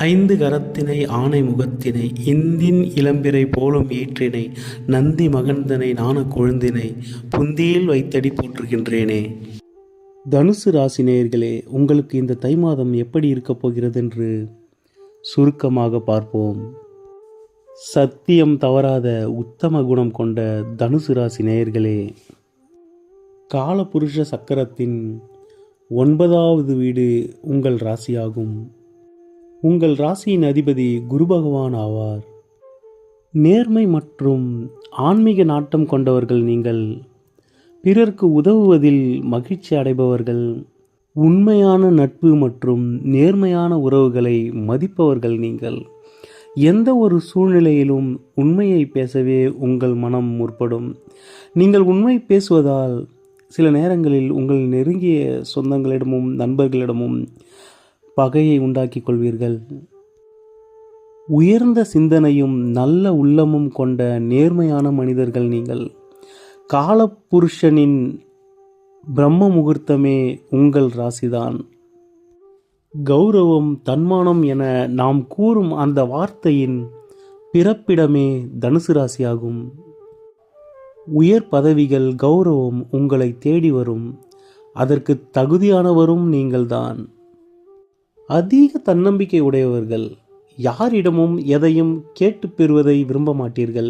ஐந்து கரத்தினை ஆனை முகத்தினை இந்தின் இளம்பிறை போலும் ஈற்றினை நந்தி மகந்தனை நாண கொழுந்தினை புந்தியில் வைத்தடி போற்றுகின்றேனே. தனுசு ராசி நேயர்களே, உங்களுக்கு இந்த தை மாதம் எப்படி இருக்கப் போகிறது என்று சுருக்கமாக பார்ப்போம். சத்தியம் தவறாத உத்தம குணம் கொண்ட தனுசு ராசி நேயர்களே, காலபுருஷ சக்கரத்தின் 9வது வீடு உங்கள் ராசியாகும். உங்கள் ராசியின் அதிபதி குரு பகவான் ஆவார். நேர்மை மற்றும் ஆன்மீக நாட்டம் கொண்டவர்கள் நீங்கள். பிறருக்கு உதவுவதில் மகிழ்ச்சி அடைபவர்கள். உண்மையான நட்பு மற்றும் நேர்மையான உறவுகளை மதிப்பவர்கள் நீங்கள். எந்த ஒரு சூழ்நிலையிலும் உண்மையை பேசவே உங்கள் மனம் முற்படும். நீங்கள் உண்மை பேசுவதால் சில நேரங்களில் உங்கள் நெருங்கிய சொந்தங்களிடமும் நண்பர்களிடமும் பகையை உண்டாக்கிக் கொள்வீர்கள். உயர்ந்த சிந்தனையும் நல்ல உள்ளமும் கொண்ட நேர்மையான மனிதர்கள் நீங்கள். காலபுருஷனின் பிரம்ம முகூர்த்தமே உங்கள் ராசிதான். கௌரவம், தன்மானம் என நாம் கூறும் அந்த வார்த்தையின் பிறப்பிடமே தனுசு ராசியாகும். உயர் பதவிகள், கௌரவம் உங்களை தேடி வரும். அதற்கு தகுதியானவரும் நீங்கள்தான். அதிக தன்னம்பிக்கை உடையவர்கள். யாரிடமும் எதையும் கேட்டு பெறுவதை விரும்ப மாட்டீர்கள்.